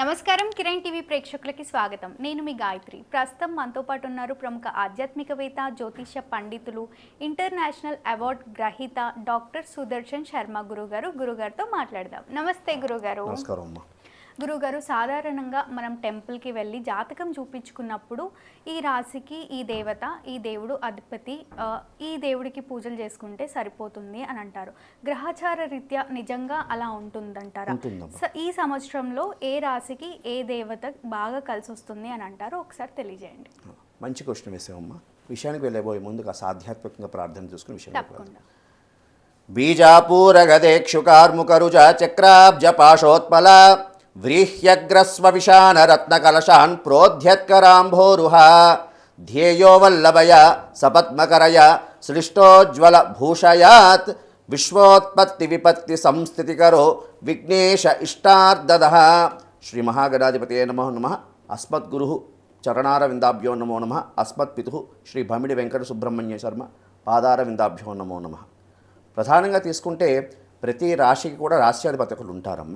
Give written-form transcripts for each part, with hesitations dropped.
నమస్కారం కిరణ్ టీవీ ప్రేక్షకులకి స్వాగతం. నేను మీ గాయత్రి. ప్రస్తుతం మనతో పాటు ఉన్నారు ప్రముఖ ఆధ్యాత్మికవేత్త, జ్యోతిష పండితులు, ఇంటర్నేషనల్ అవార్డ్ గ్రహీత డాక్టర్ సుదర్శన్ శర్మ గురుగారితో మాట్లాడదాం. నమస్తే గురుగారు. నమస్కారం అమ్మా. గురుగారు, సాధారణంగా మనం టెంపుల్కి వెళ్ళి జాతకం చూపించుకున్నప్పుడు ఈ రాశికి ఈ దేవత, ఈ దేవుడు అధిపతి, ఈ దేవుడికి పూజలు చేసుకుంటే సరిపోతుంది అని అంటారు. గ్రహచార రీత్యా నిజంగా అలా ఉంటుందంటారా? ఈ సంవత్సరంలో ఏ రాశికి ఏ దేవత బాగా కలిసి వస్తుంది అని అంటారు, ఒకసారి తెలియజేయండి. మంచి క్వశ్చన్ వేసామమ్మా. విషయానికి వెళ్ళబోయే ముందుగా ఆధ్యాత్మికంగా ప్రార్థన చేసుకుని విషయం తప్పకుండా. బీజాపూరగదేక్షుకార్ముకరుజ చక్రాబ్జ పాశోత్పల వ్రీహ్యగ్రస్వవిశానరత్నకలశాన్ ప్రోధ్యత్కరాంభోరుహ ధ్యేయో వల్లభయ సపద్మకరయ సృష్టోజ్వల భూషయాత్ విశ్వోత్పత్తి విపత్తి సంస్థితికరో విఘ్నేశ ఇష్టార్దదః. శ్రీ మహాగణాధిపతయే నమో నమః. అస్మద్గురు చరణారవిందాభ్యో నమో నమః. అస్మత్పితు శ్రీ భమిడి వెంకట సుబ్రహ్మణ్య శర్మ పాదారవిందాభ్యో నమో నమః. ప్రధానంగా తీసుకుంటే ప్రతి రాశికి కూడా రాశ్యాధిపతులు ఉంటారమ్మ.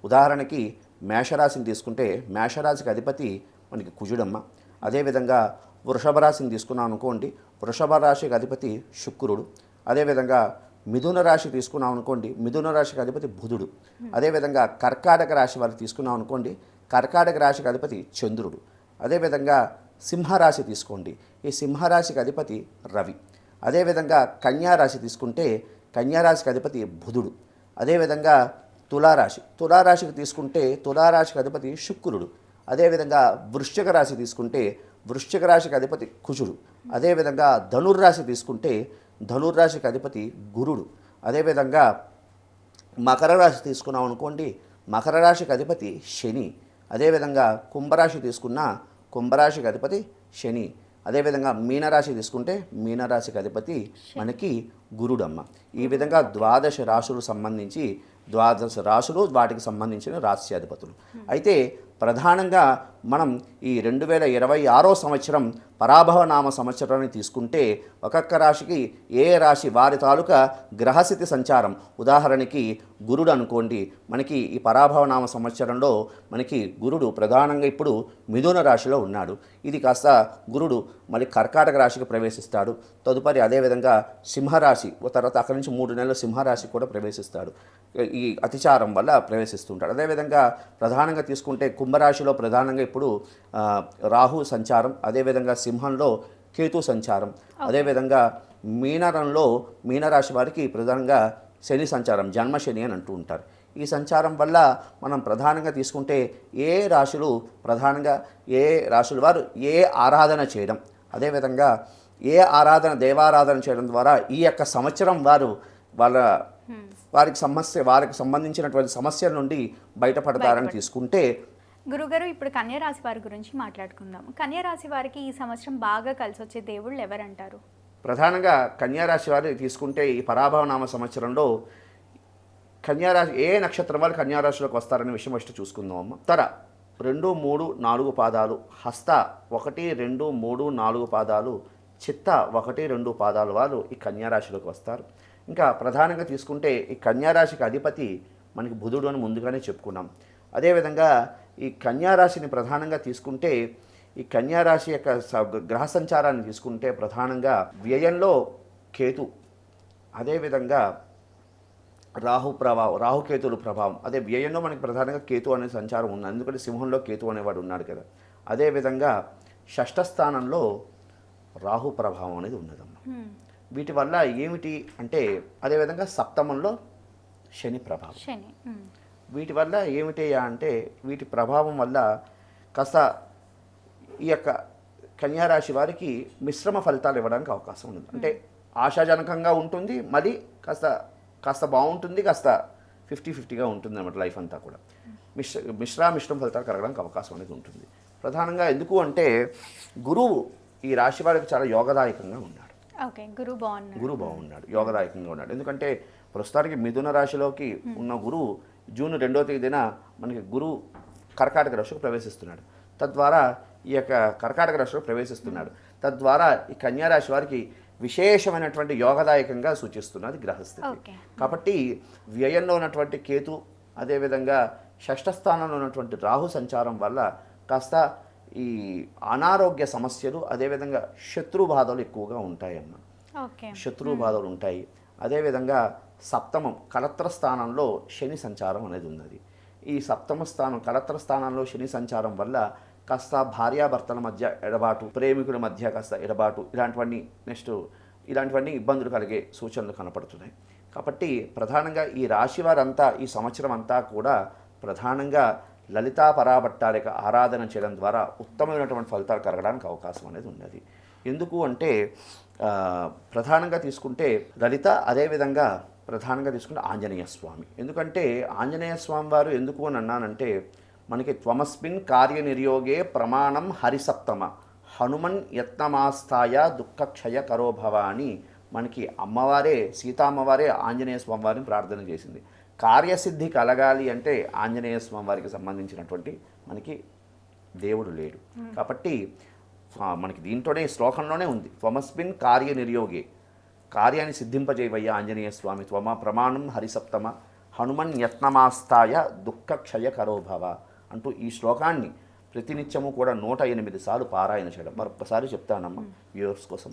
ఉదాహరణకి మేషరాశిని తీసుకుంటే మేషరాశికి అధిపతి మనకి కుజుడమ్మ. అదేవిధంగా వృషభ రాశిని తీసుకున్నాం అనుకోండి, వృషభ రాశికి అధిపతి శుక్రుడు. అదేవిధంగా మిథున రాశి తీసుకున్నాం అనుకోండి, మిథున రాశికి అధిపతి బుధుడు. అదేవిధంగా కర్కాటక రాశి వారు తీసుకున్నాం అనుకోండి, కర్కాటక రాశికి అధిపతి చంద్రుడు. అదేవిధంగా సింహరాశి తీసుకోండి, ఈ సింహరాశికి అధిపతి రవి. అదేవిధంగా కన్యారాశి తీసుకుంటే కన్యారాశికి అధిపతి బుధుడు. అదేవిధంగా తులారాశికి తీసుకుంటే తులారాశికి అధిపతి శుక్రుడు. అదేవిధంగా వృశ్చిక రాశి తీసుకుంటే వృశ్చిక రాశికి అధిపతి కుజుడు. అదేవిధంగా ధనుర్రాశి తీసుకుంటే ధనుర్రాశికి అధిపతి గురుడు. అదేవిధంగా మకర రాశి తీసుకున్నాం అనుకోండి, మకర రాశికి అధిపతి శని. అదేవిధంగా కుంభరాశి తీసుకున్న కుంభరాశికి అధిపతి శని. అదేవిధంగా మీనరాశి తీసుకుంటే మీనరాశికి అధిపతి మనకి గురుడమ్మ. ఈ విధంగా 12 రాశులు సంబంధించి 12 రాశులు వాటికి సంబంధించిన రాశ్యాధిపతులు. అయితే ప్రధానంగా మనం ఈ 2026 సంవత్సరం పరాభవనామ సంవత్సరాన్ని తీసుకుంటే ఒక్కొక్క రాశికి ఏ రాశి వారి తాలూకా గ్రహస్థితి సంచారం, ఉదాహరణకి గురుడు అనుకోండి, మనకి ఈ పరాభవనామ సంవత్సరంలో మనకి గురుడు ప్రధానంగా ఇప్పుడు మిథున రాశిలో ఉన్నాడు. ఇది కాస్త గురుడు మళ్ళీ కర్కాటక రాశికి ప్రవేశిస్తాడు. తదుపరి అదేవిధంగా సింహరాశి, తర్వాత అక్కడి నుంచి 3 నెలలు సింహరాశి కూడా ప్రవేశిస్తాడు. ఈ అతిచారం వల్ల ప్రవేశిస్తుంటాడు. అదేవిధంగా ప్రధానంగా తీసుకుంటే కుంభరాశిలో ప్రధానంగా ఇప్పుడు రాహు సంచారం, అదేవిధంగా సింహంలో కేతు సంచారం, అదేవిధంగా మీనరాశి వారికి ప్రధానంగా శని సంచారం, జన్మశని అని అంటూ ఉంటారు. ఈ సంచారం వల్ల మనం ప్రధానంగా తీసుకుంటే ఏ రాశులు వారు ఏ ఆరాధన చేయడం, అదేవిధంగా ఏ దేవారాధన చేయడం ద్వారా ఈ యొక్క సంవత్సరం వారికి సంబంధించినటువంటి సమస్యల నుండి బయటపడతారని తీసుకుంటే. గురుగారు, ఇప్పుడు కన్యారాశి వారి గురించి మాట్లాడుకుందాం. కన్యారాశి వారికి ఈ సంవత్సరం బాగా కలిసి వచ్చే దేవుళ్ళు ఎవరంటారు? ప్రధానంగా కన్యారాశి వారు తీసుకుంటే ఈ పరాభవనామ సంవత్సరంలో కన్యారాశి ఏ నక్షత్రం వారు కన్యారాశిలోకి వస్తారనే విషయం ఫస్ట్ చూసుకుందాం అమ్మ. ఉత్తర 2, 3, 4 పాదాలు, హస్త 1, 2, 3, 4 పాదాలు, చిత్త 1, 2 పాదాలు వారు ఈ కన్యారాశిలోకి వస్తారు. ఇంకా ప్రధానంగా తీసుకుంటే ఈ కన్యారాశికి అధిపతి మనకి బుధుడు అని ముందుగానే చెప్పుకున్నాం. అదేవిధంగా ఈ కన్యారాశిని ప్రధానంగా తీసుకుంటే ఈ కన్యారాశి యొక్క గ్రహ సంచారాన్ని తీసుకుంటే ప్రధానంగా వ్యయంలో కేతు, అదేవిధంగా రాహుకేతుల ప్రభావం. అదే వ్యయంలో మనకి ప్రధానంగా కేతు అనే సంచారం ఉంది, ఎందుకంటే సింహంలో కేతు అనేవాడు ఉన్నాడు కదా. అదేవిధంగా షష్ఠ స్థానంలో రాహు ప్రభావం అనేది ఉన్నదమ్మ. వీటి వల్ల ఏమిటి అంటే, అదేవిధంగా సప్తమంలో శని ప్రభావం. వీటి వల్ల ఏమిటి అంటే, వీటి ప్రభావం వల్ల కాస్త ఈ యొక్క కన్యారాశి వారికి మిశ్రమ ఫలితాలు ఇవ్వడానికి అవకాశం ఉంది. అంటే ఆశాజనకంగా ఉంటుంది, మరి కాస్త బాగుంటుంది, కాస్త 50-50గా ఉంటుంది అన్నమాట లైఫ్ అంతా కూడా. మిశ్రమ ఫలితాలు కలగడానికి అవకాశం అనేది ఉంటుంది. ప్రధానంగా ఎందుకు అంటే గురువు ఈ రాశి వారికి చాలా యోగదాయకంగా ఉన్నాడు. గురువు బాగున్నాడు, యోగదాయకంగా ఉన్నాడు. ఎందుకంటే ప్రస్తుతానికి మిథున రాశిలోకి ఉన్న గురువు జూన్ 2వ తేదీన మనకి గురువు కర్కాటక రాశిలోకి ప్రవేశిస్తున్నాడు. తద్వారా ఈ యొక్క కర్కాటక రాశిలో ప్రవేశిస్తున్నాడు. తద్వారా ఈ కన్యారాశి వారికి విశేషమైనటువంటి యోగదాయకంగా సూచిస్తున్నది గ్రహస్థితి. కాబట్టి వ్యయంలో ఉన్నటువంటి కేతు, అదేవిధంగా షష్ఠ స్థానంలో ఉన్నటువంటి రాహు సంచారం వల్ల కాస్త ఈ అనారోగ్య సమస్యలు, అదేవిధంగా శత్రు బాధలు ఎక్కువగా ఉంటాయన్న. ఓకే. శత్రు బాధలు ఉంటాయి. అదేవిధంగా సప్తమం కలత్ర స్థానంలో శని సంచారం అనేది ఉన్నది. ఈ సప్తమ స్థానం కలత్ర స్థానంలో శని సంచారం వల్ల కాస్త భార్యాభర్తల మధ్య ఎడబాటు, ప్రేమికుల మధ్య కాస్త ఎడబాటు, ఇలాంటివన్నీ ఇబ్బందులు కలిగే సూచనలు కనపడుతున్నాయి. కాబట్టి ప్రధానంగా ఈ రాశి వారంతా ఈ సంవత్సరం అంతా కూడా ప్రధానంగా లలితా పరాభట్టారిక ఆరాధన చేయడం ద్వారా ఉత్తమమైనటువంటి ఫలితాలు కలగడానికి అవకాశం అనేది ఉన్నది. ఎందుకు అంటే ప్రధానంగా తీసుకుంటే లలిత, అదేవిధంగా ప్రధానంగా తీసుకుంటే ఆంజనేయ స్వామి. ఎందుకంటే ఆంజనేయ స్వామి వారు ఎందుకు అని అన్నానంటే, మనకి త్వమస్మిన్ కార్యనిర్యోగే ప్రమాణం హరిసప్తమ హనుమన్ యత్నమాస్థాయ దుఃఖక్షయ కరోభవ అని మనకి అమ్మవారే, సీతామ్మవారే ఆంజనేయ స్వామి వారిని ప్రార్థన చేసింది. కార్యసిద్ధి కలగాలి అంటే ఆంజనేయ స్వామి వారికి సంబంధించినటువంటి మనకి దేవుడు లేడు. కాబట్టి మనకి దీంట్లోనే శ్లోకంలోనే ఉంది, త్వమస్మిన్ కార్యనిర్యోగే, కార్యాన్ని సిద్ధింపజేయవయ్యా ఆంజనేయ స్వామి, త్వమ ప్రమాణం హరిసప్తమ హనుమన్ యత్నమాస్థాయ దుఃఖక్షయ కరోభవ అంటూ ఈ శ్లోకాన్ని ప్రతినిత్యము కూడా 108 సార్లు పారాయణ చేయడం. మరొకసారి చెప్తానమ్మా వ్యూవర్స్ కోసం.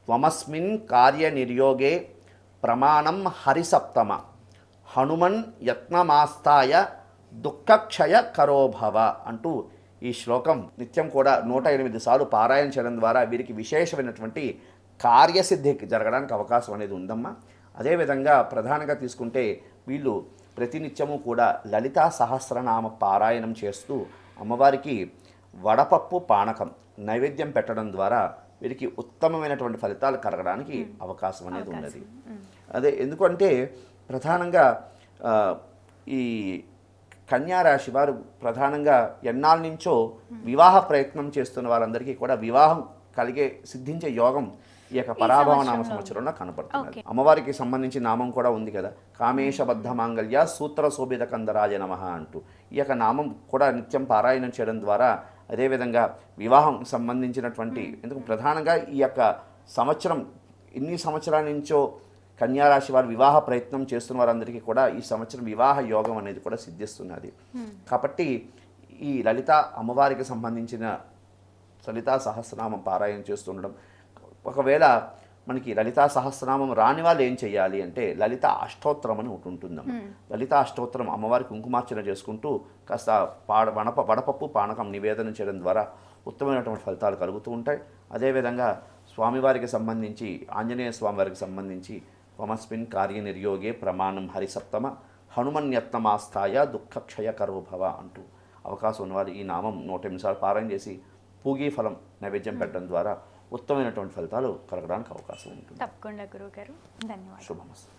త్వమస్మిన్ కార్యనిర్యోగే ప్రమాణం హరిసప్తమ హనుమన్ యత్నమాస్థాయ దుఃఖక్షయ కరోభవ అంటూ ఈ శ్లోకం నిత్యం కూడా 108 సార్లు పారాయణ చేయడం ద్వారా వీరికి విశేషమైనటువంటి కార్యసిద్ధి జరగడానికి అవకాశం అనేది ఉందమ్మా. అదేవిధంగా ప్రధానంగా తీసుకుంటే వీళ్ళు ప్రతినిత్యము కూడా లలితా సహస్రనామ పారాయణం చేస్తూ అమ్మవారికి వడపప్పు పానకం నైవేద్యం పెట్టడం ద్వారా వీరికి ఉత్తమమైనటువంటి ఫలితాలు కలగడానికి అవకాశం అనేది ఉన్నది. అదే ఎందుకంటే ప్రధానంగా ఈ కన్యారాశి వారు ప్రధానంగా ఎన్నాళ్ళ నుంచో వివాహ ప్రయత్నం చేస్తున్న వారందరికీ కూడా వివాహం సిద్ధించే యోగం ఈ యొక్క పరాభవ నామ సంవత్సరంలో కనపడుతుంది. అమ్మవారికి సంబంధించి నామం కూడా ఉంది కదా, కామేశబద్ధ మాంగళ్య సూత్ర శోభిత కందరాయ నమః అంటూ ఈ యొక్క నామం కూడా నిత్యం పారాయణం చేయడం ద్వారా, అదేవిధంగా వివాహం సంబంధించినటువంటి ఎందుకు ప్రధానంగా ఈ యొక్క సంవత్సరం ఇన్ని సంవత్సరాల నుంచో కన్యారాశి వారు వివాహ ప్రయత్నం చేస్తున్న వారందరికీ కూడా ఈ సంవత్సరం వివాహ యోగం అనేది కూడా సిద్ధిస్తున్నది. కాబట్టి ఈ లలిత అమ్మవారికి సంబంధించిన లలితా సహస్రనామం పారాయణ చేస్తుండడం, ఒకవేళ మనకి లలితా సహస్రనామం రాని వాళ్ళు ఏం చేయాలి అంటే లలిత అష్టోత్తరం అని ఒకటి ఉంటుందమ్మ. లలిత అష్టోత్తరం అమ్మవారికి కుంకుమార్చన చేసుకుంటూ కాస్త వడపప్పు పానకం నివేదన చేయడం ద్వారా ఉత్తమమైనటువంటి ఫలితాలు కలుగుతూ ఉంటాయి. అదేవిధంగా స్వామివారికి సంబంధించి ఆంజనేయ స్వామివారికి సంబంధించి త్వమస్మిన్ కార్యనిర్యోగే ప్రమాణం హరిసప్తమ హనుమన్యత్నమాస్థాయ దుఃఖక్షయ కరోభవ అంటూ అవకాశం ఉన్నవారు ఈ నామం 108 సార్లు పారాయణ చేసి పూగీ ఫలం నైవేద్యం పెట్టడం ద్వారా ఉత్తమమైనటువంటి ఫలితాలు కలగడానికి అవకాశం ఉంటుంది. తప్పకుండా గురువుగారు, ధన్యవాదాలు. శుభమస్తు.